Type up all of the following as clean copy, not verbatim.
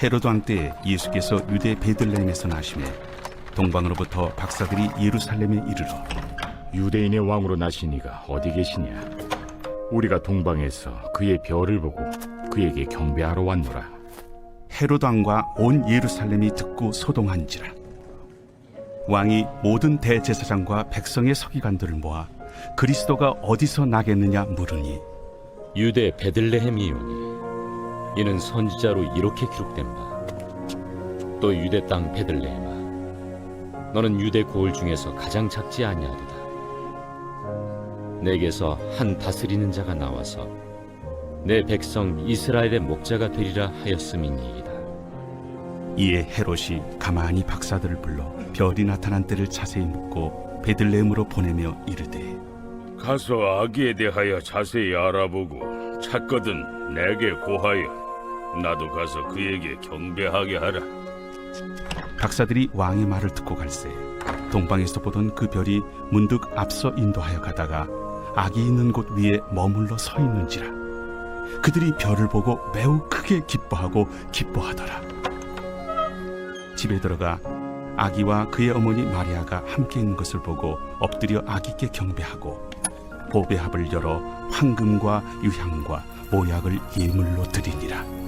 헤로드 왕 때 예수께서 유대 베들레헴에서 나시매 동방으로부터 박사들이 예루살렘에 이르러 유대인의 왕으로 나신 이가 어디 계시냐? 우리가 동방에서 그의 별을 보고 그에게 경배하러 왔노라. 헤로드 왕과 온 예루살렘이 듣고 소동한지라. 왕이 모든 대제사장과 백성의 서기관들을 모아 그리스도가 어디서 나겠느냐 물으니 유대 베들레헴이오니 이는 선지자로 이렇게 기록된 바 또 유대 땅 베들레헴아 너는 유대 고을 중에서 가장 작지 아니하도다. 내게서 한 다스리는 자가 나와서 내 백성 이스라엘의 목자가 되리라 하였음이니이다. 이에 헤롯이 가만히 박사들을 불러 별이 나타난 때를 자세히 묻고 베들레헴으로 보내며 이르되 가서 아기에 대하여 자세히 알아보고 찾거든 내게 고하여 나도 가서 그에게 경배하게 하라. 박사들이 왕의 말을 듣고 갈새 동방에서 보던 그 별이 문득 앞서 인도하여 가다가 아기 있는 곳 위에 머물러 서 있는지라. 그들이 별을 보고 매우 크게 기뻐하더라. 집에 들어가 아기와 그의 어머니 마리아가 함께 있는 것을 보고 엎드려 아기께 경배하고 보배합을 열어 황금과 유향과 모약을 예물로 드리니라.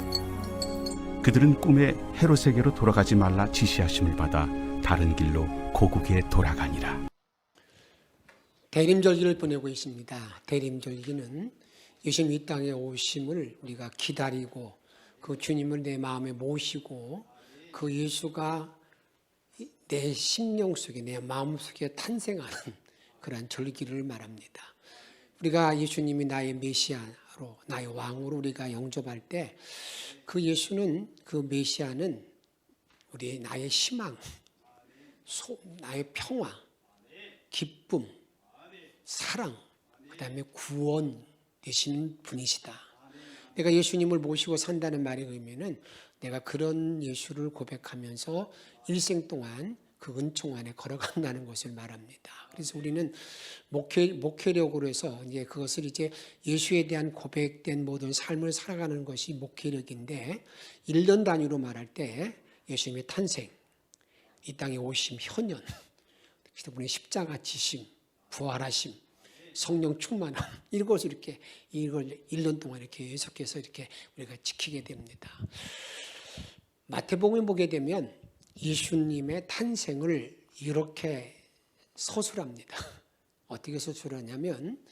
그들은 꿈에 헤롯에게로 돌아가지 말라 지시하심을 받아 다른 길로 고국에 돌아가니라. 대림절기를 보내고 있습니다. 대림절기는 예수님 이 땅에 오심을 우리가 기다리고 그 주님을 내 마음에 모시고 그 예수가 내 심령 속에 내 마음 속에 탄생하는 그러한 절기를 말합니다. 우리가 예수님이 나의 메시아로 나의 왕으로 우리가 영접할 때 그 예수는 그 메시아는 우리의 나의 희망, 나의 평화, 기쁨, 사랑, 그 다음에 구원 되시는 분이시다. 내가 예수님을 모시고 산다는 말의 의미는 내가 그런 예수를 고백하면서 일생 동안 그 은총 안에 걸어간다는 것을 말합니다. 그래서 우리는 목회력으로 해서 이제 그것을 이제 예수에 대한 고백된 모든 삶을 살아가는 것이 목회력인데 1년 단위로 말할 때 예수님의 탄생, 이 땅에 오심, 현현, 그분의 십자가 지심, 부활하심, 성령 충만함 이것을 이걸 1년 동안 이렇게 계속해서 이렇게 우리가 지키게 됩니다. 마태복음을 보게 되면 예수님의 탄생을 이렇게 서술합니다. 어떻게 서술하냐면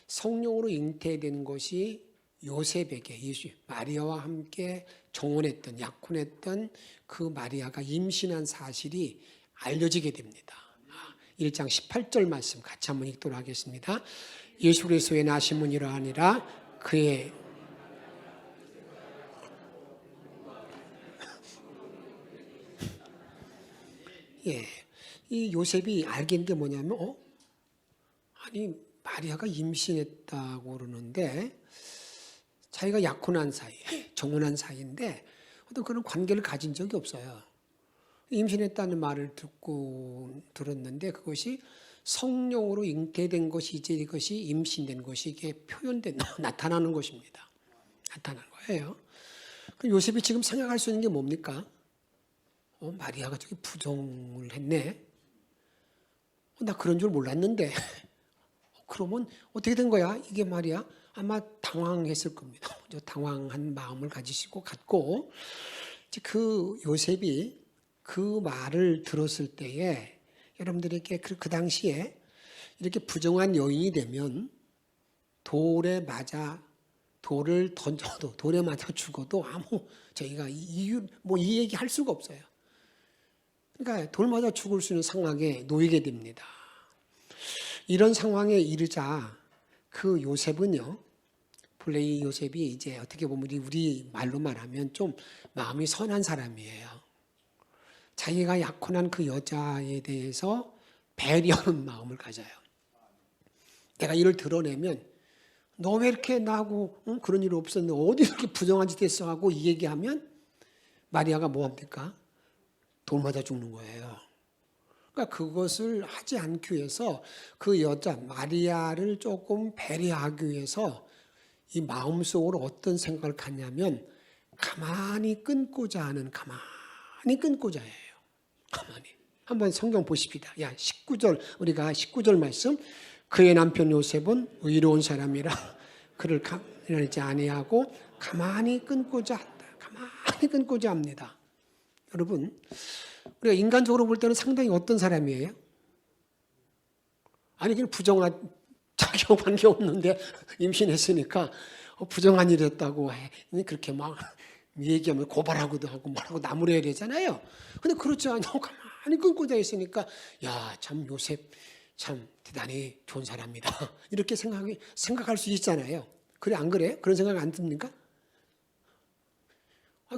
성령으로 잉태된 것이 요셉에게 예수 마리아와 함께 정혼했던 약혼했던 그 마리아가 임신한 사실이 알려지게 됩니다. 1장 18절 말씀 같이 한번 읽도록 하겠습니다. 예수 그리스도의 나심은 이러하니라 그의 이 요셉이 알게 된 게 뭐냐면 아니 마리아가 임신했다고 그러는데 자기가 약혼한 사이, 정혼한 사이인데 어떤 그런 관계를 가진 적이 없어요. 임신했다는 말을 들었는데 그것이 성령으로 잉태된 것이 이제 이것이 임신된 것이 이게 표현된 나타나는 것입니다. 나타나는 거예요. 요셉이 지금 생각할 수 있는 게 뭡니까? 마리아가 저기 부정을 했네. 나 그런 줄 몰랐는데. 그러면 어떻게 된 거야? 이게 말이야. 아마 당황했을 겁니다. 당황한 마음을 갖고 그 요셉이 그 말을 들었을 때에 여러분들에게 그 당시에 이렇게 부정한 여인이 되면 돌을 던져도 돌에 맞아 죽어도 아무 저희가 이 얘기 할 수가 없어요. 그러니까 돌 맞아 죽을 수 있는 상황에 놓이게 됩니다. 이런 상황에 이르자 그 요셉은요, 본래 이 요셉이 이제 어떻게 보면 우리 말로 말하면 좀 마음이 선한 사람이에요. 자기가 약혼한 그 여자에 대해서 배려하는 마음을 가져요. 내가 이를 드러내면 너 왜 이렇게 나하고 그런 일 없었는데 어디 이렇게 부정한 짓 했어 하고 이 얘기하면 마리아가 뭐 합니까? 돌 맞아 죽는 거예요. 그러니까 그것을 하지 않기 위해서 그 여자 마리아를 조금 배려하기 위해서 이 마음속으로 어떤 생각을 갖냐면 가만히 끊고자 하는, 가만히 끊고자 해요. 가만히. 한번 성경 보십시다. 19절, 우리가 19절 말씀. 그의 남편 요셉은 의로운 사람이라 그를 가만히 아니하고 가만히 끊고자 한다. 가만히 끊고자 합니다. 여러분, 우리가 인간적으로 볼 때는 상당히 어떤 사람이에요? 아니 그냥 부정한, 자기와 관계없는데 임신했으니까 부정한 일이었다고 해. 그렇게 막 얘기하면 고발하고도 하고 뭐라고 나무래야 되잖아요. 근데 그렇지 않고 가만히 끊고자 있으니까 야, 참 요셉 참 대단히 좋은 사람이다. 이렇게 생각할 수 있잖아요. 그래, 안 그래요? 그런 생각 안 듭니까?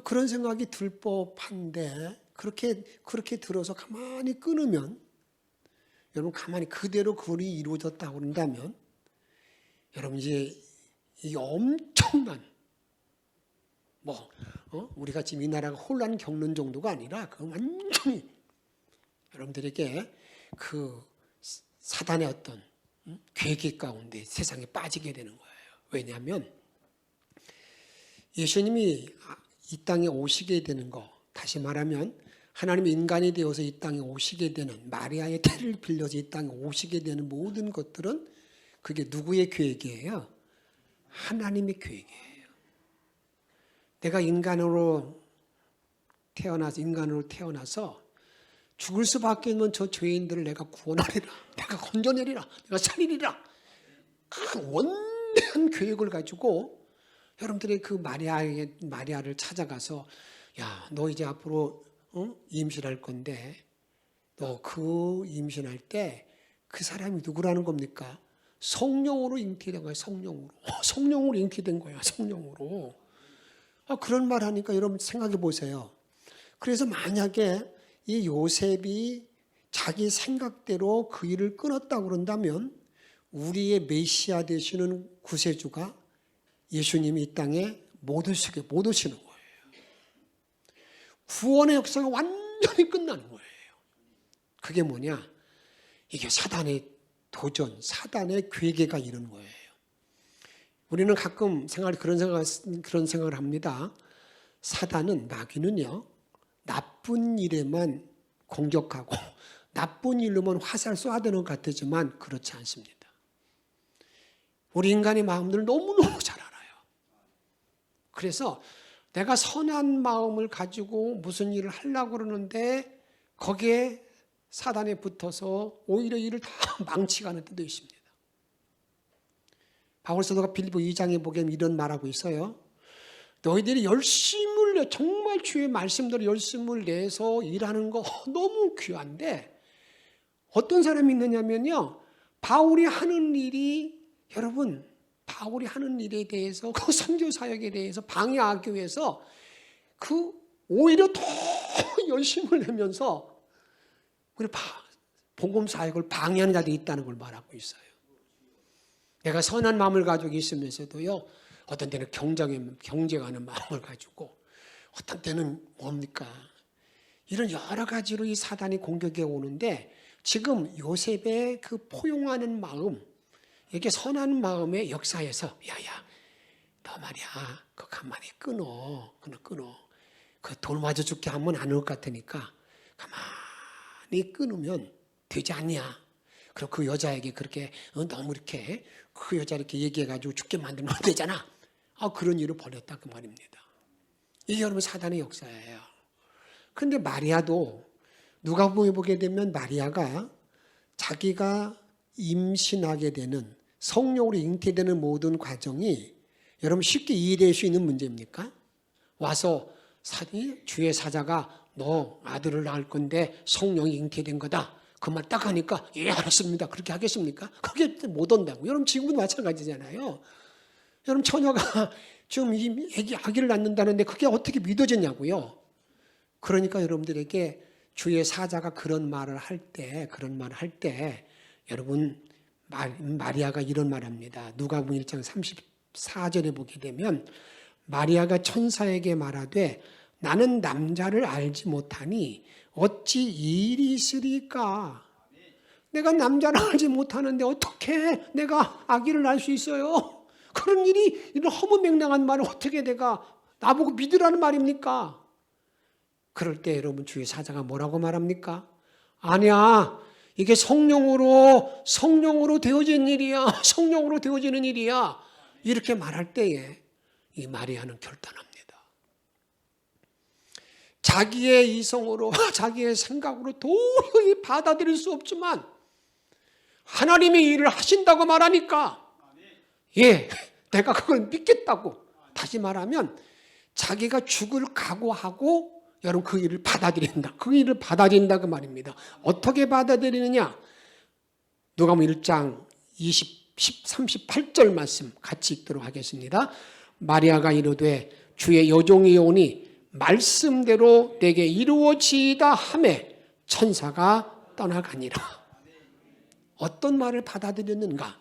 그런 생각이 들 법한데 그렇게 들어서 가만히 끊으면, 여러분 가만히 그대로 그리 이루어졌다고 그런다면 여러분 이제 이 엄청난 우리가 지금 이 나라가 혼란 겪는 정도가 아니라 그 완전히 여러분들에게 그 사단의 어떤 괴계 가운데 세상에 빠지게 되는 거예요. 왜냐하면 예수님이 이 땅에 오시게 되는 거, 다시 말하면 하나님의 인간이 되어서 이 땅에 오시게 되는, 마리아의 태를 빌려서 이 땅에 오시게 되는 모든 것들은 그게 누구의 계획이에요? 하나님의 계획이에요. 내가 인간으로 태어나서 죽을 수밖에 없는 저 죄인들을 내가 구원하리라, 내가 건져내리라, 내가 살리리라, 그 원대한 계획을 가지고 여러분들이 그 마리아를 찾아가서 야, 너 이제 앞으로 임신할 건데 너 그 임신할 때 그 사람이 누구라는 겁니까? 성령으로 잉태된 거예요. 성령으로 잉태된 거예요. 성령으로. 그런 말 하니까 여러분 생각해 보세요. 그래서 만약에 이 요셉이 자기 생각대로 그 일을 끊었다고 그런다면 우리의 메시아 되시는 구세주가 예수님이 이 땅에 못 오시는 거예요. 구원의 역사가 완전히 끝나는 거예요. 그게 뭐냐? 이게 사단의 도전, 사단의 괴계가 이런 거예요. 우리는 가끔 그런 생각을 합니다. 사단은, 마귀는요, 나쁜 일에만 공격하고 나쁜 일로만 화살 쏘아대는 것 같지만 그렇지 않습니다. 우리 인간의 마음들을 너무너무 잘 알아요. 그래서 내가 선한 마음을 가지고 무슨 일을 하려고 그러는데 거기에 사단에 붙어서 오히려 일을 다 망치가는 때도 있습니다. 바울 사도가 빌립보 2장에 보면 이런 말하고 있어요. 너희들이 열심을 내, 정말 주의 말씀대로 열심을 내서 일하는 거 너무 귀한데 어떤 사람이 있느냐면요, 바울이 하는 일에 대해서 그 선교 사역에 대해서 방해하기 위해서 오히려 더 열심을 내면서 우리 복음 사역을 방해하는 자들이 있다는 걸 말하고 있어요. 내가 선한 마음을 가지고 있으면서도요, 어떤 때는 경쟁하는 마음을 가지고, 어떤 때는 뭡니까? 이런 여러 가지로 이 사단이 공격해 오는데 지금 요셉의 그 포용하는 마음, 이렇게 선한 마음의 역사에서 야야, 너 말이야, 그거 가만히 끊어. 그 돌 맞아 죽게 하면 안 올 것 같으니까 가만히 끊으면 되지 않냐. 그리고 그 여자에게 그렇게 너무 이렇게 그 여자 이렇게 얘기해가지고 죽게 만들면 안 되잖아. 그런 일을 벌였다 그 말입니다. 이게 여러분 사단의 역사예요. 그런데 마리아도 누가복음에 보게 되면 마리아가 자기가 임신하게 되는, 성령으로 잉태되는 모든 과정이 여러분 쉽게 이해될 수 있는 문제입니까? 와서 주의 사자가 너 아들을 낳을 건데 성령이 잉태된 거다. 그 말 딱 하니까 예 알았습니다. 그렇게 하겠습니까? 그게 못 온다고. 여러분 지금도 마찬가지잖아요. 여러분 처녀가 지금 이 아기를 낳는다는데 그게 어떻게 믿어졌냐고요. 그러니까 여러분들에게 주의 사자가 그런 말을 할 때 여러분 마리아가 이런 말합니다. 누가복음 1장 34절에 보게 되면 마리아가 천사에게 말하되 나는 남자를 알지 못하니 어찌 일이 있으리까? 내가 남자를 알지 못하는데 어떻게 내가 아기를 낳을 수 있어요? 그런 일이, 이런 허무맹랑한 말을 어떻게 내가 나보고 믿으라는 말입니까? 그럴 때 여러분 주의 사자가 뭐라고 말합니까? 아니야, 이게 성령으로 되어진 일이야. 성령으로 되어지는 일이야. 이렇게 말할 때에 이 마리아는 결단합니다. 자기의 이성으로, 자기의 생각으로 도저히 받아들일 수 없지만 하나님의 일을 하신다고 말하니까, 예, 내가 그걸 믿겠다고. 다시 말하면 자기가 죽을 각오하고 여러분 그 일을 받아들인다. 그 일을 받아들인다 그 말입니다. 어떻게 받아들이느냐? 누가복음 1장 38절 말씀 같이 읽도록 하겠습니다. 마리아가 이르되 주의 여종이 오니 말씀대로 내게 이루어지이다 하매 천사가 떠나가니라. 어떤 말을 받아들였는가?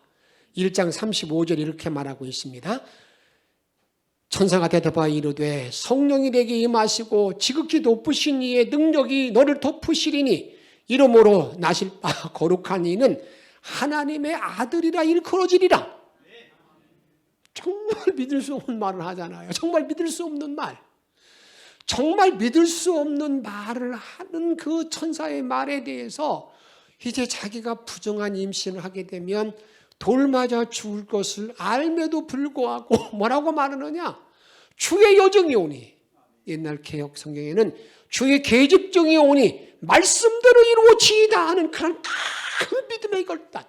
1장 35절 이렇게 말하고 있습니다. 천사가 대답하여 이르되 성령이 내게 임하시고 지극히 높으신 이의 능력이 너를 덮으시리니 이러므로 나실 바 거룩한 이는 하나님의 아들이라 일컬어지리라. 정말 믿을 수 없는 말을 하잖아요. 정말 믿을 수 없는 말. 정말 믿을 수 없는 말을 하는 그 천사의 말에 대해서 이제 자기가 부정한 임신을 하게 되면 돌 맞아 죽을 것을 알매도 불구하고 뭐라고 말하느냐? 주의 여정이 오니, 옛날 개역 성경에는 주의 계집종이 오니 말씀대로 이루어지이다 하는 그런 큰 믿음의 결단.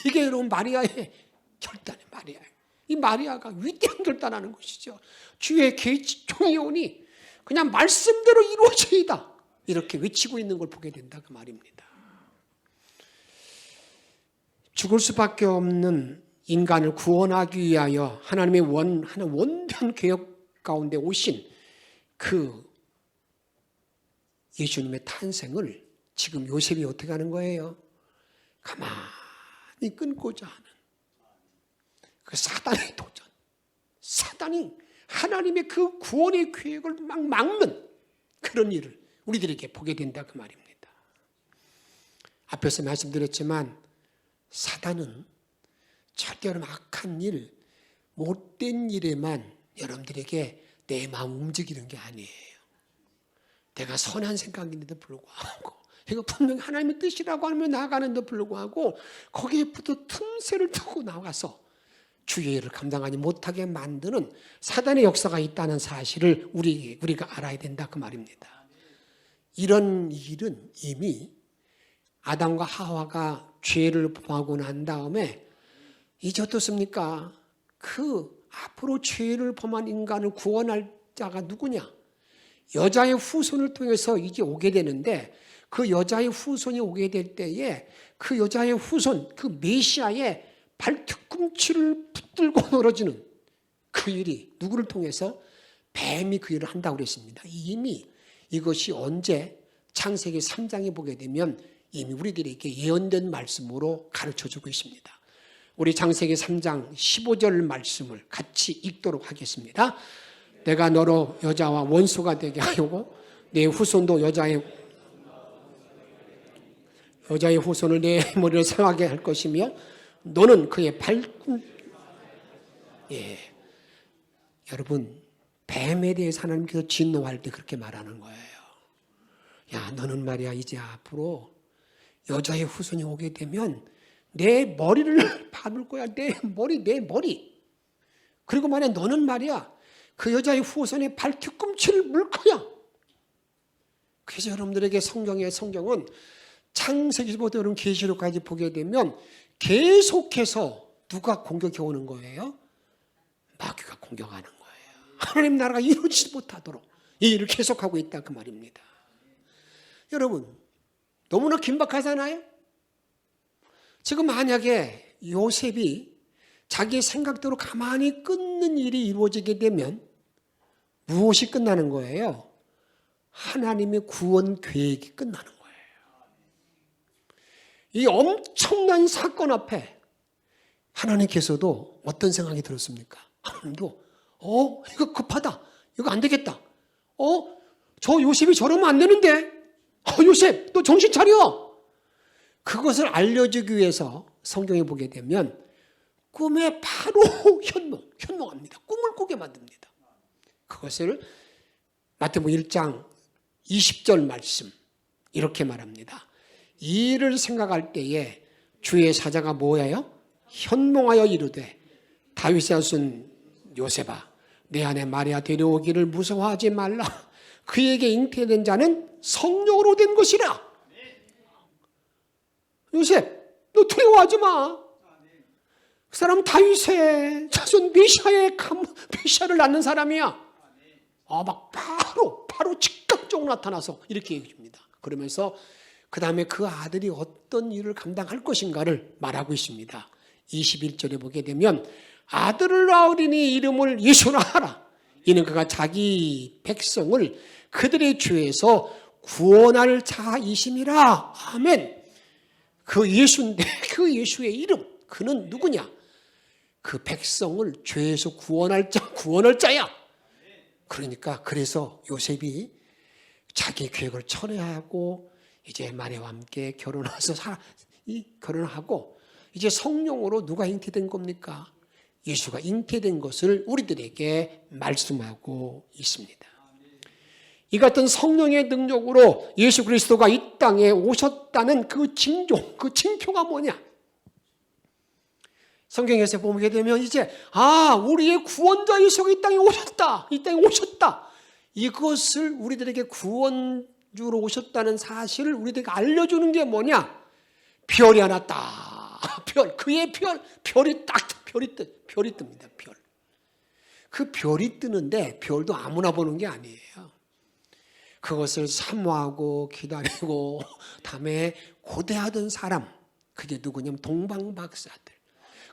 이게 여러분 마리아의 결단이에요. 마리아. 이 마리아가 위대한 결단하는 것이죠. 주의 계집종이 오니 그냥 말씀대로 이루어지이다. 이렇게 외치고 있는 걸 보게 된다 그 말입니다. 죽을 수밖에 없는 인간을 구원하기 위하여 하나님의 원대한 계획 가운데 오신 그 예수님의 탄생을 지금 요셉이 어떻게 하는 거예요? 가만히 끊고자 하는 그 사단의 도전. 사단이 하나님의 그 구원의 계획을 막 막는 그런 일을 우리들에게 보게 된다 그 말입니다. 앞에서 말씀드렸지만 사단은 절대로 악한 일, 못된 일에만 여러분들에게 내 마음 움직이는 게 아니에요. 내가 선한 생각인데도 불구하고, 이거 분명히 하나님의 뜻이라고 하면 나아가는데도 불구하고 거기에부터 틈새를 두고 나와서 주의 일을 감당하지 못하게 만드는 사단의 역사가 있다는 사실을 우리가 알아야 된다 그 말입니다. 이런 일은 이미 아담과 하와가 죄를 범하고 난 다음에 이제 어떻습니까? 그 앞으로 죄를 범한 인간을 구원할 자가 누구냐? 여자의 후손을 통해서 이제 오게 되는데 그 여자의 후손이 오게 될 때에 그 여자의 후손, 그 메시아의 발뒤꿈치를 붙들고 늘어지는 그 일이 누구를 통해서? 뱀이 그 일을 한다고 그랬습니다. 이미 이것이 언제 창세기 3장에 보게 되면 이미 우리들에게 예언된 말씀으로 가르쳐주고 있습니다. 우리 창세기 3장 15절 말씀을 같이 읽도록 하겠습니다. 내가 너로 여자와 원수가 되게 하려고 내 후손도 여자의 후손을 내 머리를 상하게 할 것이며 너는 그의 여러분 뱀에 대해서 하나님께서 진노할 때 그렇게 말하는 거예요. 야, 너는 말이야 이제 앞으로 여자의 후손이 오게 되면 내 머리를 밟을 거야. 내 머리. 그리고 말이야 너는 말이야 그 여자의 후손의 발뒤꿈치를 물 거야. 그래서 여러분들에게 성경은 창세기부터 여러분 계시록까지 보게 되면 계속해서 누가 공격해 오는 거예요? 마귀가 공격하는 거예요. 하나님 나라가 이루어지지 못하도록 이 일을 계속하고 있다 그 말입니다. 여러분 너무나 긴박하잖아요. 지금 만약에 요셉이 자기의 생각대로 가만히 끊는 일이 이루어지게 되면 무엇이 끝나는 거예요? 하나님의 구원 계획이 끝나는 거예요. 이 엄청난 사건 앞에 하나님께서도 어떤 생각이 들었습니까? 하나님도 이거 급하다. 이거 안 되겠다. 저 요셉이 저러면 안 되는데. 요셉 너 정신 차려. 그것을 알려주기 위해서 성경에 보게 되면 꿈에 바로 현몽합니다. 꿈을 꾸게 만듭니다. 그것을 마태복음 1장 20절 말씀 이렇게 말합니다. 이 일을 생각할 때에 주의 사자가 뭐예요? 현몽하여 이르되 다윗의 아들 요셉아 내 아내 마리아 데려오기를 무서워하지 말라. 그에게 잉태된 자는 성령으로 된 것이라. 요셉 너 두려워하지 마. 그 사람은 다윗의 자손 메시아를 낳는 사람이야. 막 바로 즉각적으로 나타나서 이렇게 얘기해 줍니다. 그러면서 그 다음에 그 아들이 어떤 일을 감당할 것인가를 말하고 있습니다. 21절에 보게 되면 아들을 낳으리니 이름을 예수라 하라. 이는 그가 자기 백성을 그들의 죄에서 구원할 자이심이라. 아멘. 그 예수인데 그 예수의 이름 그는 누구냐? 그 백성을 죄에서 구원할 자야. 그러니까 그래서 요셉이 자기 계획을 철회하고 이제 마리아와 함께 결혼하고 이제 성령으로 누가 잉태된 겁니까? 예수가 잉태된 것을 우리들에게 말씀하고 있습니다. 이 같은 성령의 능력으로 예수 그리스도가 이 땅에 오셨다는 그 징조, 그 징표가 뭐냐? 성경에서 보게 되면 이제 우리의 구원자 예수가 이 땅에 오셨다. 이것을 우리들에게 구원주로 오셨다는 사실을 우리들에게 알려주는 게 뭐냐? 별이 하나 딱, 그의 별이 뜹니다. 별. 그 별이 뜨는데 별도 아무나 보는 게 아니에요. 그것을 사모하고 기다리고 다음에 고대하던 사람, 그게 누구냐면 동방박사들.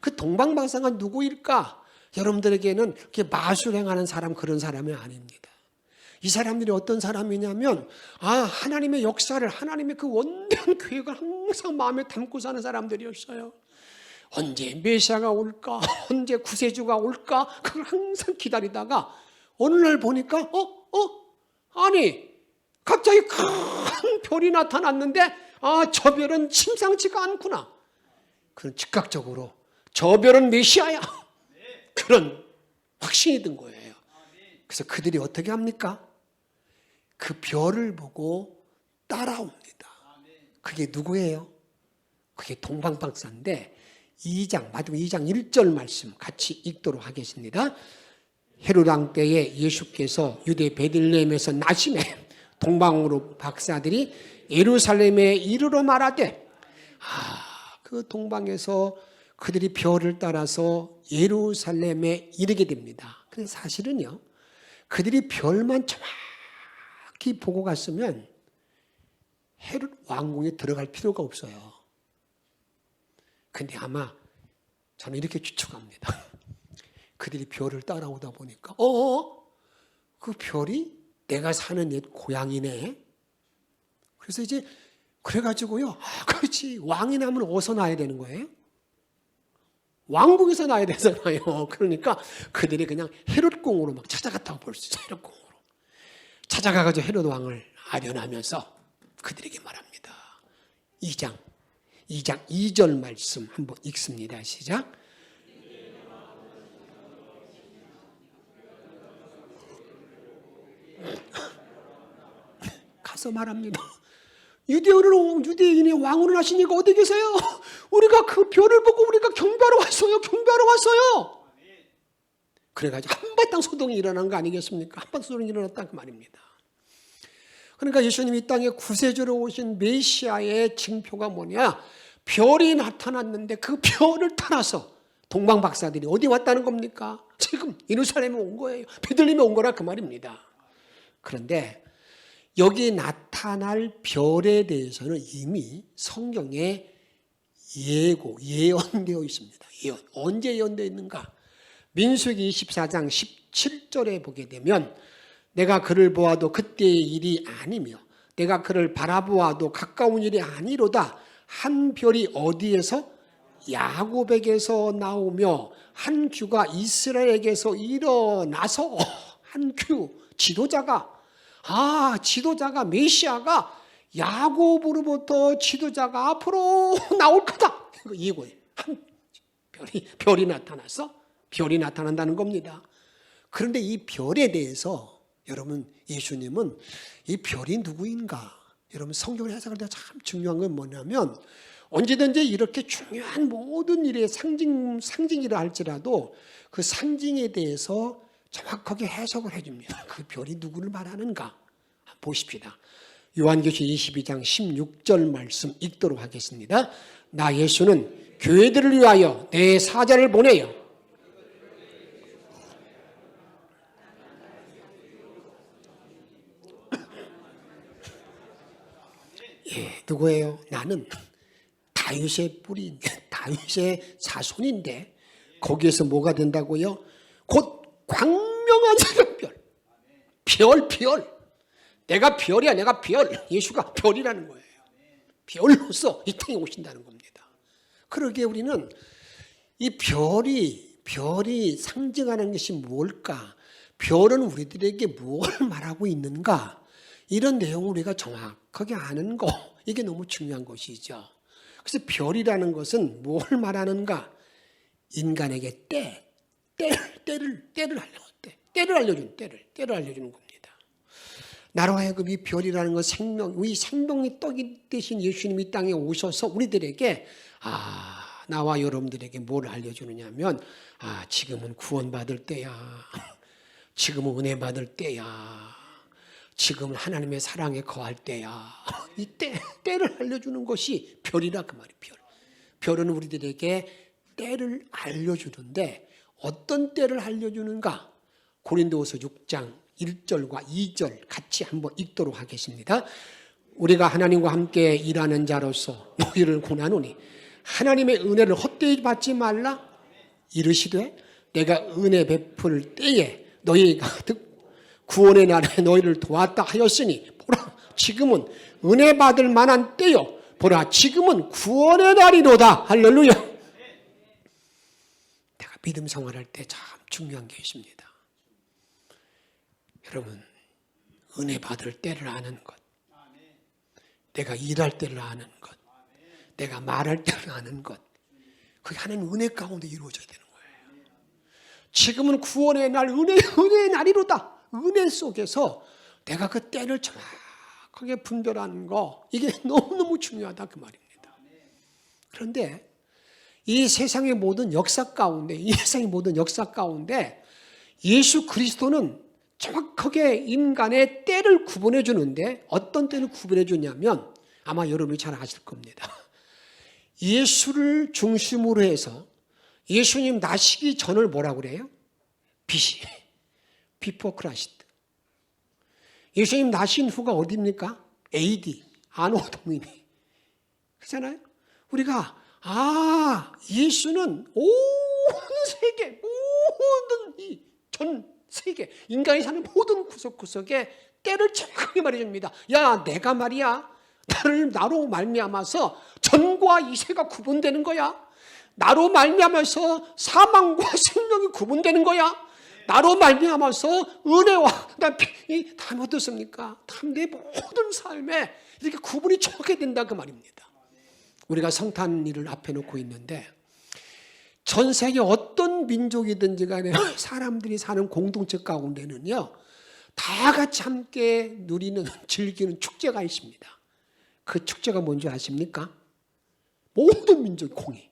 그 동방박사가 누구일까? 여러분들에게는 그렇게 마술행하는 사람, 그런 사람이 아닙니다. 이 사람들이 어떤 사람이냐면 하나님의 역사를, 하나님의 그 원대한 계획을 항상 마음에 담고 사는 사람들이었어요. 언제 메시아가 올까? 언제 구세주가 올까? 그걸 항상 기다리다가 어느 날 보니까 갑자기 큰 별이 나타났는데 저 별은 심상치가 않구나. 그런 즉각적으로 저 별은 메시아야. 그런 확신이 든 거예요. 그래서 그들이 어떻게 합니까? 그 별을 보고 따라옵니다. 그게 누구예요? 그게 동방박사인데 마태복음 2장 1절 말씀 같이 읽도록 하겠습니다. 헤롯 왕 때에 예수께서 유대 베들레헴에서 나심에 동방으로 박사들이 예루살렘에 이르러 말하되 그 동방에서 그들이 별을 따라서 예루살렘에 이르게 됩니다. 근데 사실은요, 그들이 별만 정확히 보고 갔으면 헤롯 왕궁에 들어갈 필요가 없어요. 근데 아마 저는 이렇게 추측합니다. 그들이 별을 따라오다 보니까 그 별이 내가 사는 옛 고향이네. 그래서 이제 그래가지고요. 그렇지. 왕이 나면 어디서 나야 되는 거예요? 왕궁에서 나야 되잖아요. 그러니까 그들이 그냥 헤롯궁으로 막 찾아갔다고 볼 수 있어요. 헤롯궁으로. 찾아가가지고 헤롯 왕을 아련하면서 그들에게 말합니다. 2장 2절 말씀 한번 읽습니다. 시작. 가서 말합니다. 유대인의 왕으로 나시니까 어디 계세요? 우리가 그 별을 보고 우리가 경배하러 왔어요. 그래가지고 한바탕 소동이 일어난 거 아니겠습니까? 한바탕 소동이 일어났다 그 말입니다. 그러니까 예수님이 이 땅에 구세주로 오신 메시아의 징표가 뭐냐? 별이 나타났는데 그 별을 따라서 동방박사들이 어디 왔다는 겁니까? 지금 예루살렘에 온 거예요. 베들레헴에 온 거라 그 말입니다. 그런데 여기 나타날 별에 대해서는 이미 성경에 예언되어 있습니다. 언제 예언되어 있는가? 민수기 24장 17절에 보게 되면 내가 그를 보아도 그때의 일이 아니며 내가 그를 바라보아도 가까운 일이 아니로다. 한 별이 어디에서? 야곱에게서 나오며 한 규가 이스라엘에게서 일어나서 한 규, 지도자가 메시아가 야곱으로부터 지도자가 앞으로 나올 거다. 이거예요. 한 별이 나타나서 별이 나타난다는 겁니다. 그런데 이 별에 대해서 여러분 예수님은 이 별이 누구인가? 여러분 성경을 해석할 때 참 중요한 건 뭐냐면 언제든지 이렇게 중요한 모든 일의 상징이라 할지라도 그 상징에 대해서 정확하게 해석을 해줍니다. 그 별이 누구를 말하는가? 보십시다. 요한계시록 22장 16절 말씀 읽도록 하겠습니다. 나 예수는 교회들을 위하여 내 사자를 보내요. 예, 누구예요? 나는 다윗의 뿌리, 다윗의 자손인데 거기에서 뭐가 된다고요? 곧 광명한 별. 내가 별이야, 내가 별. 예수가 별이라는 거예요. 별로서 이 땅에 오신다는 겁니다. 그러기에 우리는 이 별이 상징하는 것이 뭘까? 별은 우리들에게 무엇을 말하고 있는가? 이런 내용을 우리가 정확하게 아는 거, 이게 너무 중요한 것이죠. 그래서 별이라는 것은 뭘 말하는가? 인간에게 때를 알려주는 겁니다. 나로 하여금 이 별이라는 건 우리 생명의 떡이 되신 예수님이 이 땅에 오셔서 우리들에게 나와 여러분들에게 뭘 알려주느냐면 지금은 구원받을 때야. 지금은 은혜 받을 때야. 지금은 하나님의 사랑에 거할 때야. 이 때를 알려주는 것이 별이라 그 말이에요. 별은 우리들에게 때를 알려주는데 어떤 때를 알려주는가? 고린도후서 6장 1절과 2절 같이 한번 읽도록 하겠습니다. 우리가 하나님과 함께 일하는 자로서 너희를 권하노니 하나님의 은혜를 헛되이 받지 말라. 이르시되 내가 은혜 베풀 때에 너희가 구원의 날에 너희를 도왔다 하였으니 보라 지금은 은혜 받을 만한 때요. 보라 지금은 구원의 날이로다. 할렐루야. 내가 믿음 생활할 때 참 중요한 게 있습니다. 여러분 은혜 받을 때를 아는 것, 내가 일할 때를 아는 것, 내가 말할 때를 아는 것, 그게 하나님 은혜 가운데 이루어져야 되는 거예요. 지금은 구원의 날, 은혜의 날이로다. 은혜 속에서 내가 그 때를 정확하게 분별하는 거, 이게 너무너무 중요하다 그 말입니다. 그런데 이 세상의 모든 역사 가운데 예수 그리스도는 정확하게 인간의 때를 구분해 주는데 어떤 때를 구분해 주냐면 아마 여러분이 잘 아실 겁니다. 예수를 중심으로 해서 예수님 나시기 전을 뭐라고 그래요? Before Christ. 예수님 나신 후가 어디입니까? AD, 안호 동인이. 그렇잖아요? 우리가 예수는 온 세계, 모든 이 전 세계, 인간이 사는 모든 구석구석에 때를 정확하게 말해줍니다. 야, 내가 말이야, 나로 말미암아서 전과 이세가 구분되는 거야. 나로 말미암아서 사망과 생명이 구분되는 거야. 나로 말미암아서 은혜와 피 다 어떻습니까? 다 내 모든 삶에 이렇게 구분이 정확하게 된다 그 말입니다. 우리가 성탄 일을 앞에 놓고 있는데 전 세계 어떤 민족이든지 간에 사람들이 사는 공동체 가운데는요 다 같이 함께 누리는 즐기는 축제가 있습니다. 그 축제가 뭔지 아십니까? 모든 민족 공이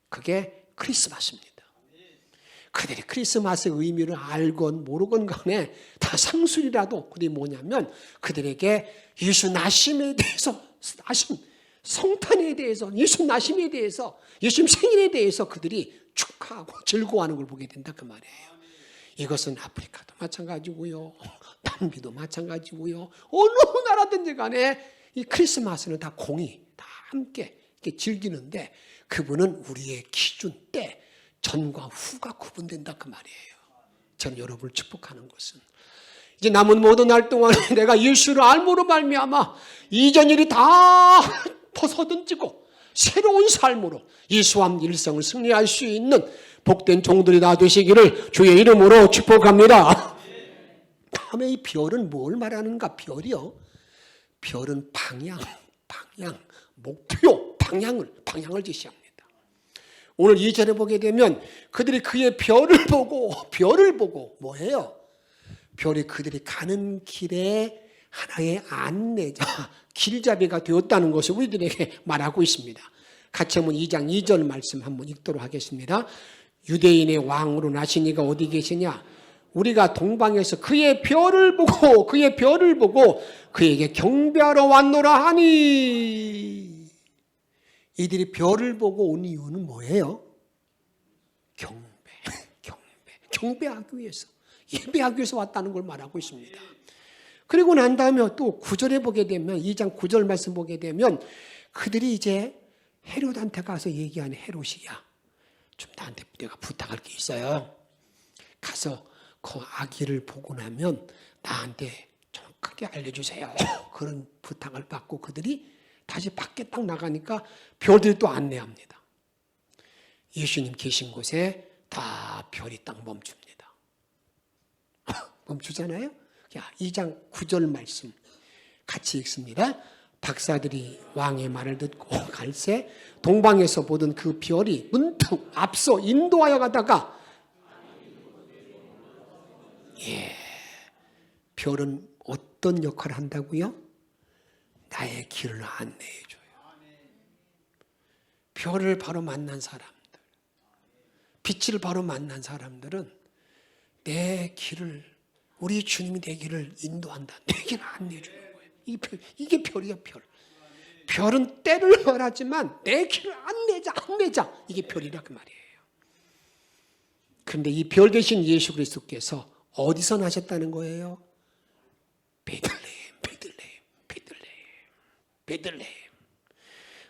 그게 크리스마스입니다. 그들이 크리스마스의 의미를 알건 모르건 간에 다 상술이라도 그게 뭐냐면 그들에게 예수 나심에 대해서 성탄에 대해서 예수 나심에 대해서 예수님 생일에 대해서 그들이 축하하고 즐거워하는 걸 보게 된다 그 말이에요. 이것은 아프리카도 마찬가지고요. 남미도 마찬가지고요. 어느 나라든지 간에 이 크리스마스는 다 공이 다 함께 이렇게 즐기는데 그분은 우리의 기준 때 전과 후가 구분된다 그 말이에요. 저는 여러분을 축복하는 것은 이제 남은 모든 날 동안에 내가 예수를 알므로 말미암아 이전 일이 다 벗어던지고 새로운 삶으로 예수와 일생을 승리할 수 있는 복된 종들이 다 되시기를 주의 이름으로 축복합니다. 다음에 이 별은 뭘 말하는가? 별이요. 별은 방향, 목표, 방향을 제시합니다. 오늘 2절에 보게 되면 그들이 그의 별을 보고 뭐예요? 별이 그들이 가는 길에 하나의 안내자, 길잡이가 되었다는 것을 우리들에게 말하고 있습니다. 같이 한번 2장 2절 말씀 한번 읽도록 하겠습니다. 유대인의 왕으로 나신 이가 어디 계시냐? 우리가 동방에서 그의 별을 보고 그에게 경배하러 왔노라 하니. 이들이 별을 보고 온 이유는 뭐예요? 경배하기 위해서, 예배하기 위해서 왔다는 걸 말하고 있습니다. 그리고 난 다음에 또 9절에 보게 되면, 2장 9절 말씀 보게 되면 그들이 이제 헤롯한테 가서 얘기하는, 헤롯이야, 좀 나한테 내가 부탁할 게 있어요. 가서 그 아기를 보고 나면 나한테 좀 크게 알려주세요. 그런 부탁을 받고 그들이 다시 밖에 딱 나가니까 별들이 또 안내합니다. 예수님 계신 곳에 다 별이 딱 멈춥니다. 멈추잖아요. 2장 9절 말씀 같이 읽습니다. 박사들이 왕의 말을 듣고 갈새 동방에서 보던 그 별이 문득 앞서 인도하여 가다가, 별은 어떤 역할을 한다고요? 나의 길을 안내해줘요. 별을 바로 만난 사람들, 빛을 바로 만난 사람들은 내 길을, 우리 주님이 내 길을 인도한다, 내 길을 안내해주는 거예요. 이게 별이야, 별. 별은 때를 말하지만 내 길을 안내자. 이게 별이라 그 말이에요. 그런데 이 별 대신 예수 그리스도께서 어디서 나셨다는 거예요? 베들레헴.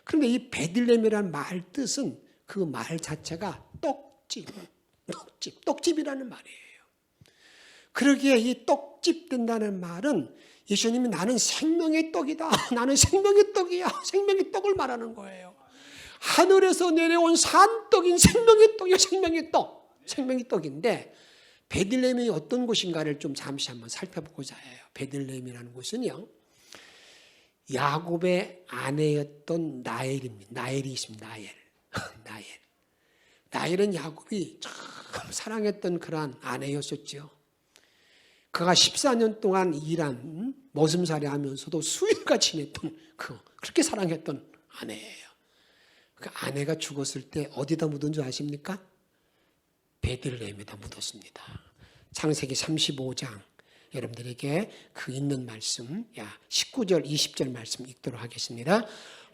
그런데 이 베들레헴이라는 말 뜻은, 그 말 자체가 떡집이라는 말이에요. 그러기에 이 떡집 된다는 말은 예수님이 나는 생명의 떡이다, 나는 생명의 떡이야, 생명의 떡을 말하는 거예요. 하늘에서 내려온 산떡인 생명의 떡이야, 생명의 떡인데, 베들레헴이 어떤 곳인가를 좀 잠시 한번 살펴보고자 해요. 베들레헴이라는 곳은요, 야곱의 아내였던 나엘입니다. 나엘이 있습니다. 나엘은 야곱이 참 사랑했던 그런 아내였었죠. 그가 14년 동안 일한 머슴살이 하면서도 수일과 지냈던, 그렇게 사랑했던 아내예요. 그 아내가 죽었을 때 어디다 묻은 줄 아십니까? 베들레헴에다 묻었습니다. 창세기 35장 여러분들에게 그 있는 말씀, 19절 20절 말씀 읽도록 하겠습니다.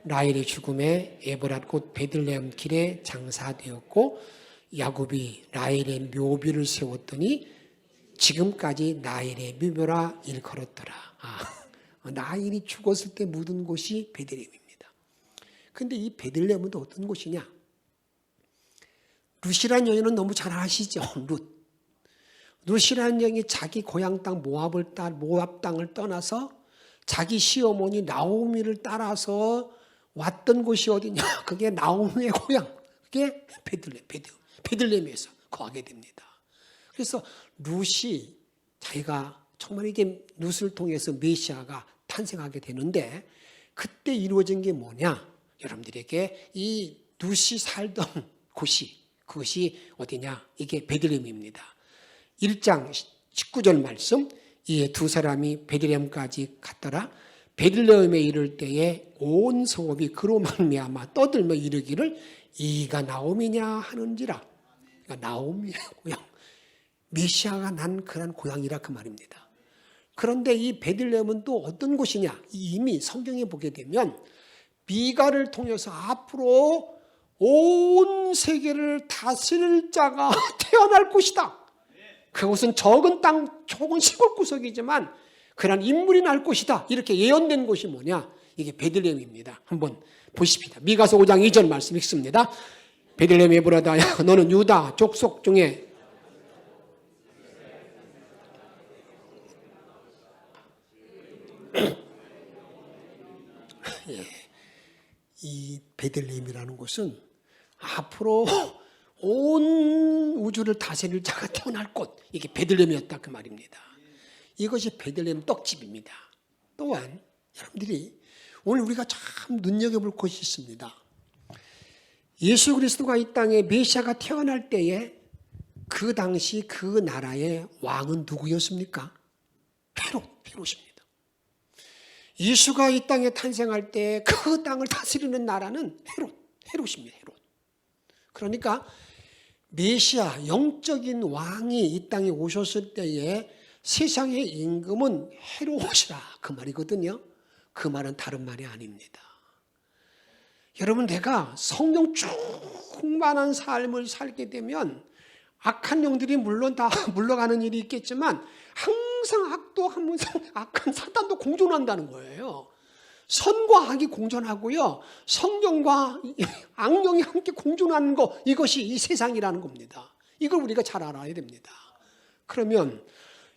라헬의 죽음에 에브랏 곧 베들레헴 길에 장사되었고, 야곱이 라헬의 묘비를 세웠더니 지금까지 라헬의 묘비라 일컬었더라. 라헬이 죽었을 때 묻은 곳이 베들레헴입니다. 그런데 이 베들레헴은 또 어떤 곳이냐? 룻이라는 여인은 너무 잘 아시죠? 룻이라는 여인이 자기 고향 땅 모압 땅을 떠나서 자기 시어머니 나오미를 따라서 왔던 곳이 어디냐? 그게 나오미의 고향, 그게 베들레헴에서 거하게 됩니다. 그래서 룻이 자기가 정말 이게 룻을 통해서 메시아가 탄생하게 되는데, 그때 이루어진 게 뭐냐? 여러분들에게 이 룻이 살던 그것이 어디냐? 이게 베들레헴입니다. 1장 19절 말씀, 이에 두 사람이 베들레헴까지 갔더라. 베들레헴에 이를 때에 온 성읍이 그로 말미암아 떠들며 이르기를 이가 나오미냐 하는지라. 그러니까 나오미의 고향, 메시아가 난 그런 고향이라 그 말입니다. 그런데 이 베들레헴은 또 어떤 곳이냐? 이미 성경에 보게 되면 미가를 통해서 앞으로 온 세계를 다스릴 자가 태어날 곳이다. 그곳은 적은 땅, 적은 시골 구석이지만 그런 인물이 날 곳이다. 이렇게 예언된 곳이 뭐냐? 이게 베들레헴입니다. 한번 보십시다. 미가서 5장 2절 말씀 읽습니다. 베들레헴 에브라다야, 너는 유다 족속 중에 이 베들레헴이라는 곳은 앞으로 온 우주를 다스릴 자가 태어날 곳, 이게 베들레헴이었다 그 말입니다. 이것이 베들레헴 떡집입니다. 또한 여러분들이 오늘 우리가 참 눈여겨볼 것이 있습니다. 예수 그리스도가 이 땅에 메시아가 태어날 때에 그 당시 그 나라의 왕은 누구였습니까? 헤롯입니다. 예수가 이 땅에 탄생할 때 그 땅을 다스리는 나라는 헤롯입니다. 그러니까 메시아 영적인 왕이 이 땅에 오셨을 때에 세상의 임금은 헤롯이라 그 말이거든요. 그 말은 다른 말이 아닙니다. 여러분, 내가 성령 충만한 삶을 살게 되면 악한 영들이 물론 다 물러가는 일이 있겠지만 항상 악도 항상 악한 사단도 공존한다는 거예요. 선과 악이 공존하고요, 성령과 악령이 함께 공존하는 것, 이것이 이 세상이라는 겁니다. 이걸 우리가 잘 알아야 됩니다. 그러면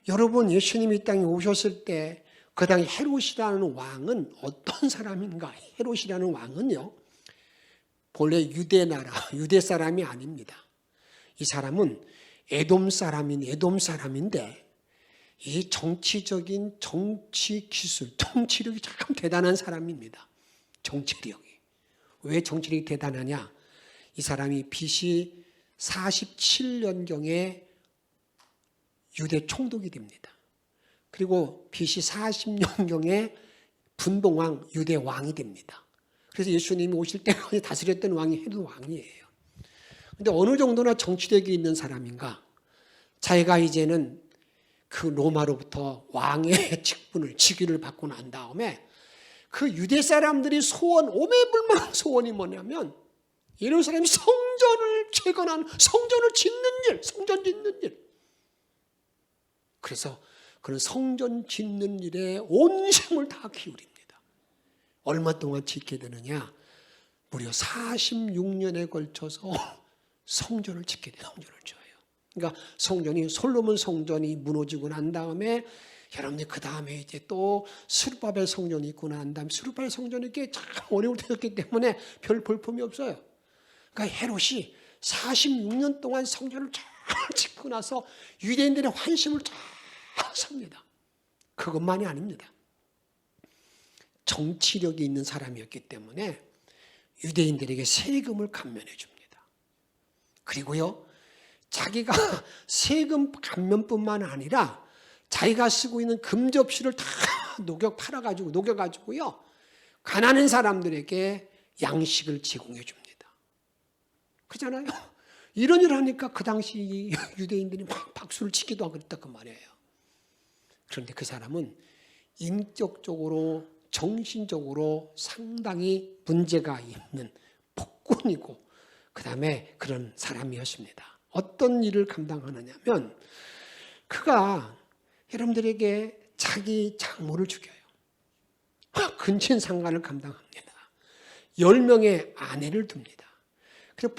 여러분, 예수님이 이 땅에 오셨을 때 그 당시 헤롯이라는 왕은 어떤 사람인가? 헤롯이라는 왕은요, 본래 유대 사람이 아닙니다. 이 사람은 에돔 사람인데 이 정치적인 정치 기술, 통치력이 참 대단한 사람입니다. 정치력이. 왜 정치력이 대단하냐? 이 사람이 BC 47년경에 유대 총독이 됩니다. 그리고 BC 40년경에 분봉왕 유대 왕이 됩니다. 그래서 예수님이 오실 때까지 다스렸던 왕이 헤롯 왕이에요. 근데 어느 정도나 정치력이 있는 사람인가? 자기가 이제는 그 로마로부터 왕의 직위를 받고 난 다음에 그 유대 사람들이 오매불망 소원이 뭐냐면 예루살렘 성전을 재건한, 성전을 성전 짓는 일. 그래서 그런 성전 짓는 일에 온 힘을 다 기울입니다. 얼마 동안 짓게 되느냐? 무려 46년에 걸쳐서 성전을 짓게 돼요. 성전을 지어요. 그러니까 솔로몬 성전이 무너지고 난 다음에, 여러분들 그 다음에 이제 또 스룹바벨 성전이 있고 난 다음에, 스룹바벨 성전이 이게 참 어려울 때였기 때문에 별 볼품이 없어요. 그러니까 헤롯이 46년 동안 성전을 잘 짓고 나서 유대인들의 환심을 잘 삽니다. 그것만이 아닙니다. 정치력이 있는 사람이었기 때문에 유대인들에게 세금을 감면해 줍니다. 그리고요, 자기가 세금 감면뿐만 아니라 자기가 쓰고 있는 금접시를 다 녹여가지고요, 가난한 사람들에게 양식을 제공해 줍니다. 그렇잖아요. 이런 일을 하니까 그 당시 유대인들이 막 박수를 치기도 하고 그랬다 그 말이에요. 그런데 그 사람은 인격적으로, 정신적으로 상당히 문제가 있는 폭군이고, 그 다음에 그런 사람이었습니다. 어떤 일을 감당하느냐면, 그가 여러분들에게 자기 장모를 죽여요. 근친상간을 감당합니다. 10명의 아내를 둡니다. 그리고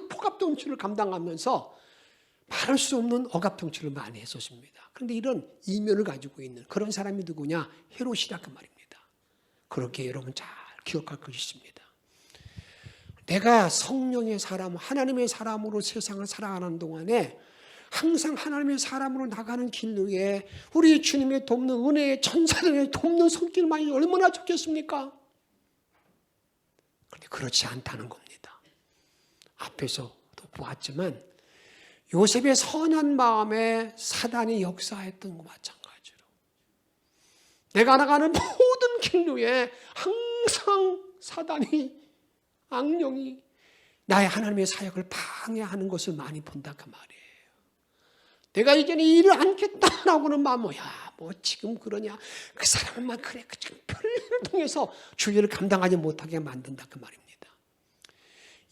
폭압통치를 감당하면서 말할 수 없는 억압통치를 많이 했었습니다. 그런데 이런 이면을 가지고 있는 그런 사람이 누구냐? 헤롯이라 그 말입니다. 그렇게 여러분 잘 기억할 것이 있습니다. 내가 성령의 사람, 하나님의 사람으로 세상을 살아가는 동안에 항상 하나님의 사람으로 나가는 길 위에 우리 주님의 돕는 은혜의 천사들의 돕는 손길만이 얼마나 좋겠습니까? 그런데 그렇지 않다는 겁니다. 앞에서도 보았지만 요셉의 선한 마음에 사단이 역사했던 것 마찬가지로 내가 나가는 모든 길 위에 항상 사단이, 악령이 나의 하나님의 사역을 방해하는 것을 많이 본다 그 말이에요. 내가 이제는 일을 않겠다라고는 마음은, 뭐 지금 그러냐, 그 사람만 그래, 지금 별일을 통해서 주의를 감당하지 못하게 만든다 그 말입니다.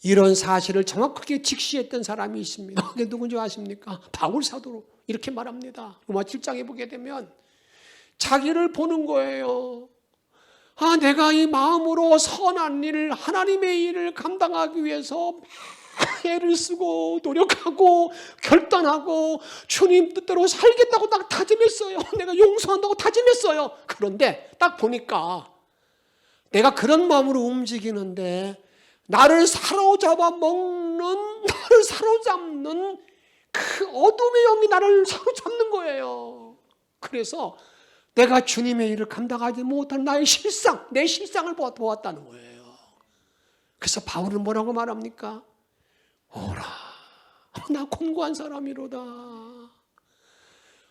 이런 사실을 정확하게 직시했던 사람이 있습니다. 그게 누군지 아십니까? 바울 사도로 이렇게 말합니다. 로마 7장에 보게 되면 자기를 보는 거예요. 내가 이 마음으로 선한 일을, 하나님의 일을 감당하기 위해서 애를 쓰고 노력하고 결단하고 주님 뜻대로 살겠다고 딱 다짐했어요. 내가 용서한다고 다짐했어요. 그런데 딱 보니까 내가 그런 마음으로 움직이는데 나를 사로잡는 그 어둠의 영이 나를 사로잡는 거예요. 그래서 내가 주님의 일을 감당하지 못한 나의 내 실상을 보았다는 거예요. 그래서 바울은 뭐라고 말합니까? 오라, 나 곤고한 사람이로다.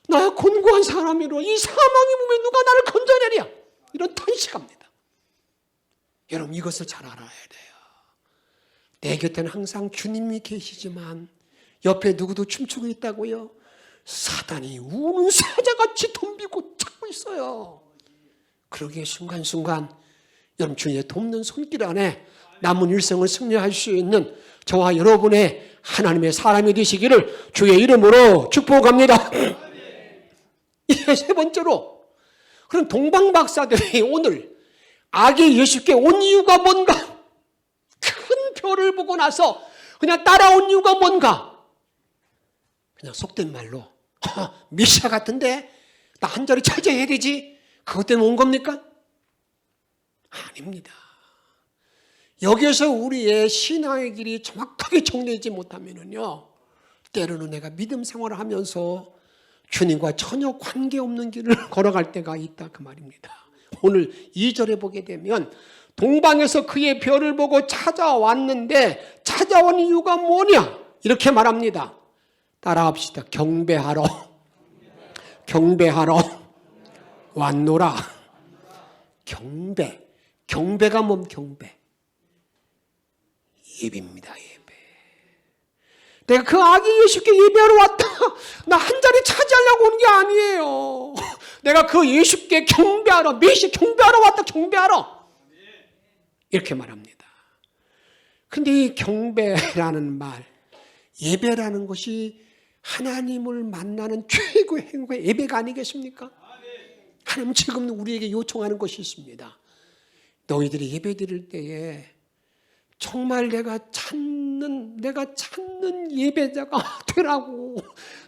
나 곤고한 사람이로 이 사망의 몸에 누가 나를 건져내랴. 이런 탄식합니다. 여러분 이것을 잘 알아야 돼요. 내 곁에는 항상 주님이 계시지만 옆에 누구도 춤추고 있다고요? 사단이 우는 사자같이 덤비고 찾고 있어요. 그러기에 순간순간 여러분 주님의 돕는 손길 안에 남은 일생을 승리할 수 있는 저와 여러분의 하나님의 사람이 되시기를 주의 이름으로 축복합니다. 이제 세 번째로, 그런 동방박사들이 오늘 아기 예수께 온 이유가 뭔가? 큰 별을 보고 나서 그냥 따라온 이유가 뭔가? 그냥 속된 말로 미샤 같은데 나 한 자리 차지해야 되지, 그것 때문에 온 겁니까? 아닙니다. 여기에서 우리의 신앙의 길이 정확하게 정리되지 못하면요, 때로는 내가 믿음 생활을 하면서 주님과 전혀 관계없는 길을 걸어갈 때가 있다, 그 말입니다. 오늘 2절에 보게 되면 동방에서 그의 별을 보고 찾아왔는데 찾아온 이유가 뭐냐? 이렇게 말합니다. 따라합시다. 경배하러 왔노라. 경배가 뭔 경배? 예배입니다. 예배. 내가 그 아기 예수께 예배하러 왔다, 나 한 자리 차지하려고 온 게 아니에요. 내가 그 예수께 경배하러, 메시 경배하러 왔다, 경배하러. 이렇게 말합니다. 근데 이 경배라는 말, 예배라는 것이 하나님을 만나는 최고의 행위가 예배가 아니겠습니까? 하나님 지금 우리에게 요청하는 것이 있습니다. 너희들이 예배 드릴 때에 정말 내가 찾는 예배자가 되라고,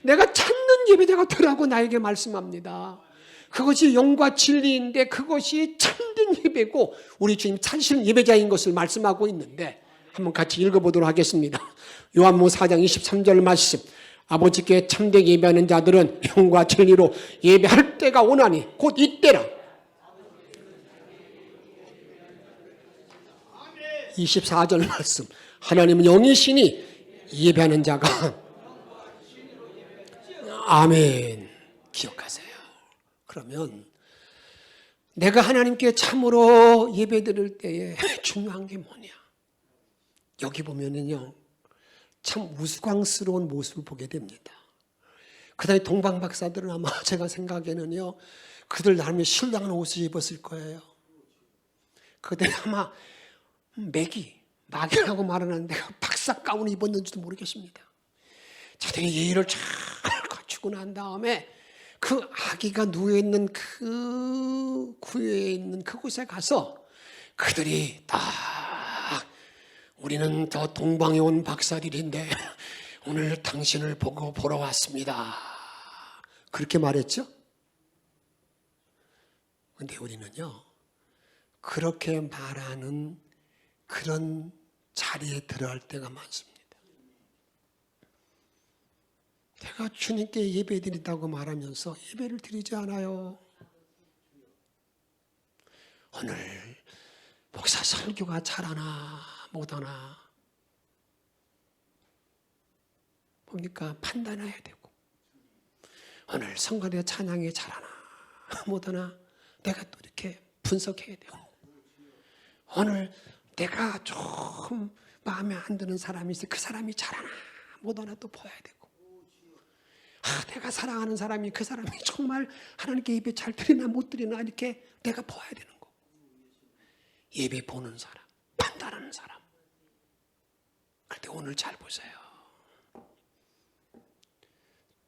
내가 찾는 예배자가 되라고 나에게 말씀합니다. 그것이 영과 진리인데 그것이 참된 예배고 우리 주님 찾으시는 예배자인 것을 말씀하고 있는데, 한번 같이 읽어보도록 하겠습니다. 요한복음 4장 23절 말씀. 아버지께 참되게 예배하는 자들은 영과 진리로 예배할 때가 오나니 곧 이때라. 24절 말씀. 하나님은 영이시니 예배하는 자가 아멘. 기억하세요. 그러면 내가 하나님께 참으로 예배드릴 때에 중요한 게 뭐냐? 여기 보면은요, 참 우스꽝스러운 모습을 보게 됩니다. 그 다음에 동방박사들은 아마 제가 생각에는요, 그들 나름의 신랑한 옷을 입었을 거예요. 그들 아마 마귀라고 말하는데 박사 가운을 입었는지도 모르겠습니다. 자기의 예의를 잘 갖추고 난 다음에 그 아기가 누워있는 그 구유에 있는 그곳에 가서 그들이 딱, 우리는 더 동방에 온 박사들인데 오늘 당신을 보러 왔습니다. 그렇게 말했죠? 근데 우리는요, 그렇게 말하는 그런 자리에 들어갈 때가 많습니다. 내가 주님께 예배 드린다고 말하면서 예배를 드리지 않아요. 오늘 목사 설교가 잘하나 못하나 뭡니까? 판단해야 되고, 오늘 성가대 찬양이 잘하나 못하나 내가 또 이렇게 분석해야 되고, 오늘 내가 좀 마음에 안 드는 사람이 있어, 그 사람이 잘하나 못하나 또 봐야 되고, 내가 사랑하는 사람이, 그 사람이 정말 하나님께 예배 잘 드리나 못 드리나 이렇게 내가 봐야 되는 거. 예배 보는 사람, 판단하는 사람. 그런데 오늘 잘 보세요.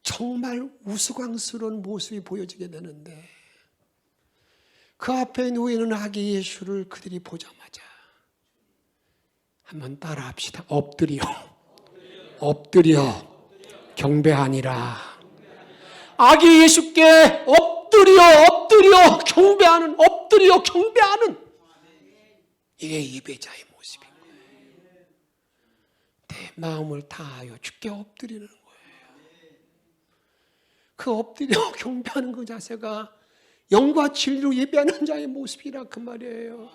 정말 우스꽝스러운 모습이 보여지게 되는데, 그 앞에 놓이는 아기 예수를 그들이 보자마자 한번 따라 합시다. 엎드려 경배하니라. 아기 예수께 엎드려 경배하는, 이게 예배자의 모습인 거예요. 내 마음을 다하여 주께 엎드리는 거예요. 그 엎드려 경배하는 그 자세가 영과 진리로 예배하는 자의 모습이라 그 말이에요.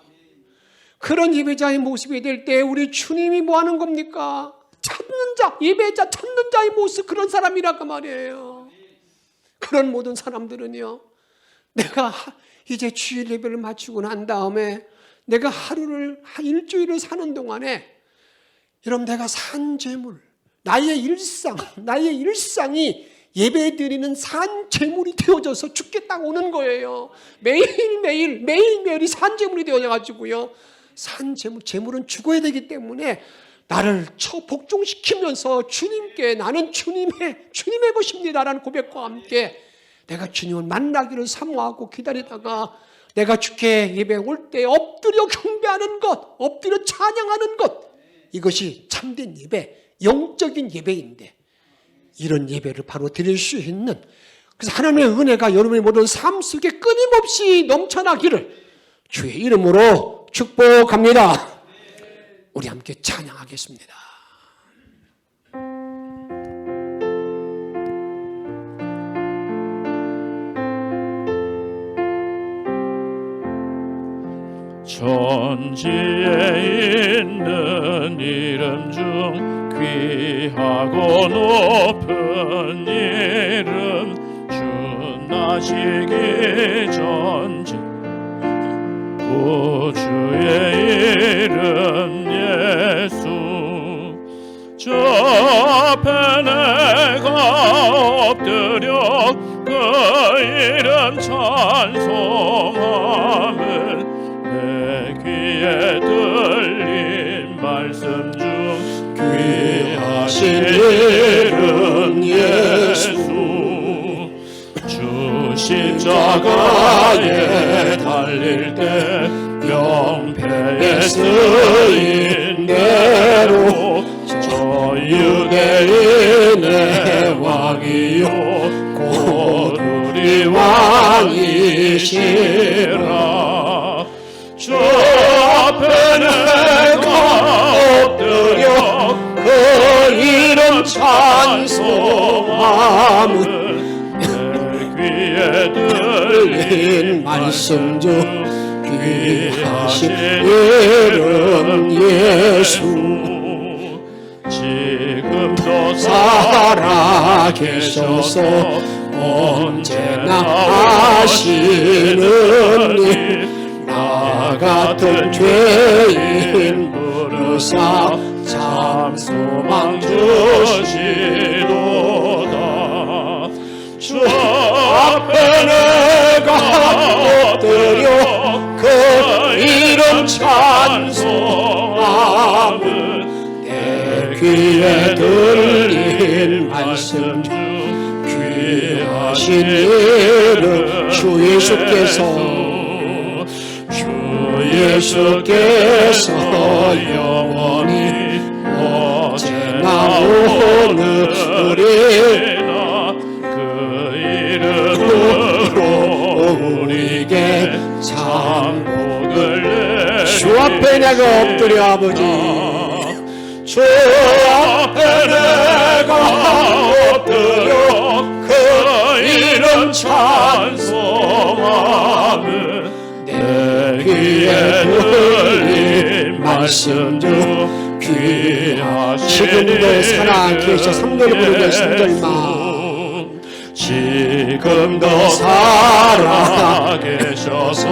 그런 예배자의 모습이 될 때 우리 주님이 뭐 하는 겁니까? 찾는 자, 예배자 찾는 자의 모습, 그런 사람이라고 말이에요. 그런 모든 사람들은요, 내가 이제 주일 예배를 마치고 난 다음에 내가 하루를, 일주일을 사는 동안에 여러분 내가 산 재물, 나의 일상이 예배드리는 산 재물이 되어져서 죽게 딱 오는 거예요. 매일매일이 산 재물이 되어져가지고요, 산 재물은 죽어야 되기 때문에 나를 복종시키면서 주님께, 나는 주님의 것입니다라는 고백과 함께 내가 주님을 만나기를 사모하고 기다리다가 내가 주께 예배 올 때 엎드려 경배하는 것, 엎드려 찬양하는 것, 이것이 참된 예배, 영적인 예배인데, 이런 예배를 바로 드릴 수 있는, 그래서 하나님의 은혜가 여러분의 모든 삶 속에 끊임없이 넘쳐나기를 주의 이름으로 축복합니다. 우리 함께 찬양하겠습니다. 천지에 있는 이름 중 귀하고 높은 이름, 주 나시기 전직 구주의 이름 예수. 저 앞에 내가 엎드려 그 이름 찬송함은 내 귀에 들린 말씀 중 귀하신 이름 예수. 주 십자가에 달릴 때 병폐에 쓰인 대로 저 유대인의 왕이요 곧 우리 왕이시라. 저 앞에 내가 엎드려 그 이름 찬송함은 내 귀에 들린 말씀 중 귀하신 이름 예수. 지금도 살아계셔서 언제나 하시는 일, 나 같은 죄인 부르사 참 소망 주시도다. 주 앞에 내가 엎드려 그 이름 찬송함은 내 귀에 들린 말씀 중 귀하신 이름 주 예수께서 영원히 어제나 오늘이나 그 이름으로 우리에게 참 복을 내리라. 주 앞에 내가 엎드려 아버지, 주 앞에 내가 엎드려 그 이름 찬송함은 내 귀에 들린 말씀 중 귀하신 지금도 살아계셔. 3절 부르며 3절만 지금도 살아계셔서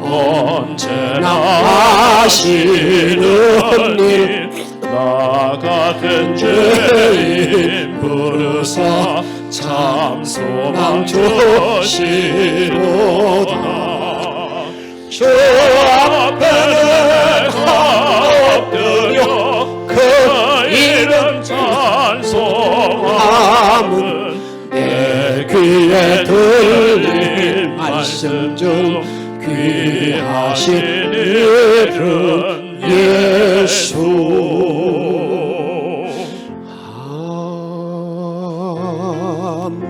언제나 하시는 일, 나 같은 죄인 부르사 참 소망 주시도다. 주 앞에 내가 엎드려 그 이름 찬송함은 내 귀에 들린 말씀 중 귀하신 이름 예수. 아멘.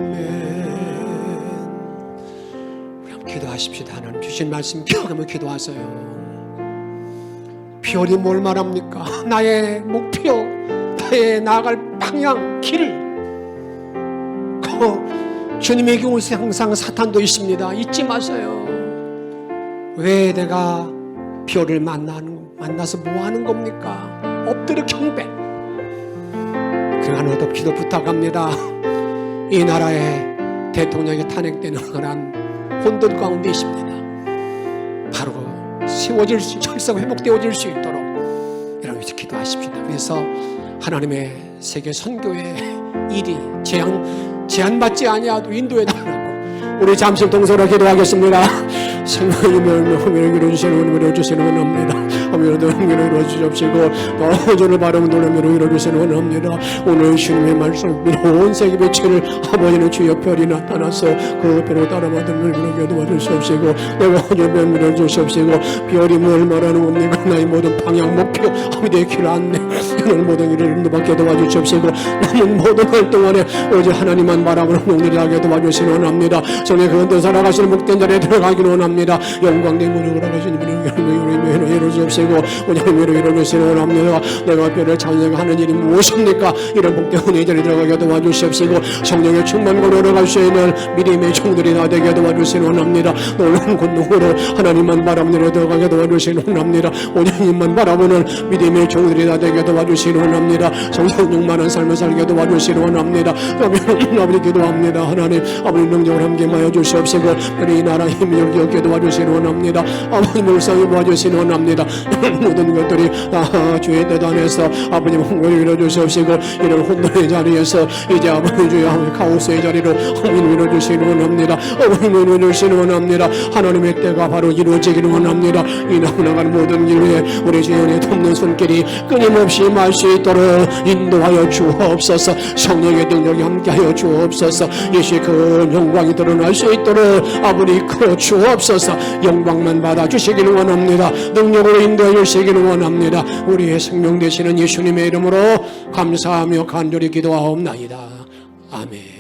우리 한번 기도하십시다. 하나님 주신 말씀 기억하며 기도하세요. 별이 뭘 말합니까? 나의 목표, 나의 나아갈 방향, 길을 주님의 경우에 항상 사탄도 있습니다. 잊지 마세요. 왜 내가 별을 만나는 겁니까? 만나서 뭐 하는 겁니까? 엎드려 경배. 그러나 기도 부탁합니다. 이 나라의 대통령이 탄핵되는 그런 혼돈 가운데 있습니다. 바로 세워질 수, 절상 회복되어질 수 있도록 여러분이 기도하십시다. 그래서 하나님의 세계 선교의 일이 제한받지 아니하도 인도해 달라고 우리 잠시 동서로 기도하겠습니다. 생명이면 허미를 이루시는 원님을 이루시는 원합니다. 허미로도 흥미를 이루어주시옵시고 또 저를 바라면 놀라미로 이루어주시는 원합니다. 오늘 주님의 말씀 온 세계 배치를 아버지는 주의 별이 나타나서 그 별을 따라받은 물을 도와주시옵시고 내가 허주변 밀어주시옵시고 별이 뭘 말하는 겁니까? 나의 모든 방향 목표 아버지의 길 안내 오늘 모든 일을 인도받게 도와주시옵시고 남은 모든 날 동안에 오직 하나님만 바라보는 목리를 하게 도와주시는 원합니다. 성령 그런데 살아가시는 목된 자리에 들어가기를 원합니다. 영광된 문을 걸어가시는 분을 이루시옵시고 오늘을 이루시는 원합니다. 내가 별을 찬양하는 일이 무엇입니까? 이런 복된 은혜의 자리에 들어가게 도와주시옵시고 성령의 충만과 걸어갈 수 있는 믿음의 종들이 다 되게 도와주시는 원합니다. 놀라운 권능으로 하나님만 바라보는 들어가게 도와주시는 원합니다. 오늘님만 바라보는 믿음의 종들이 다 되게 도와주시는 원합니다. 성령 많은 삶을 살게 도와주시는 원합니다. 아버지 기도합니다. 하나님 아버지 능력을 함께 하여 주시옵시고 우리 나라 힘을 기억게 도와주시는 원합니다. 아버지 물상에 도와주시는 원합니다. 모든 것들이 다 주의 뜻 안에서 아버지 홍보를 이루어주시옵시고 이런 혼돈의 자리에서 이제 아버지 주의 카오스의 자리로 하나님 이루어주시는 원합니다. 하나님 이루어주시는 원합니다. 하나님의 때가 바로 이루어지기를 원합니다. 이 나가는 모든 길 위에 우리 주연의 돕는 손길이 끊임없이 말 수 있도록 인도하여 주옵소서. 성령의 능력이 함께하여 주옵소서. 예수의 그 영광이 드러날 수 있도록 아버지 그 주옵소서. 영광만 받아주시기를 원합니다. 능력으로 인도하여 주시기를 원합니다. 우리의 생명 되시는 예수님의 이름으로 감사하며 간절히 기도하옵나이다. 아멘.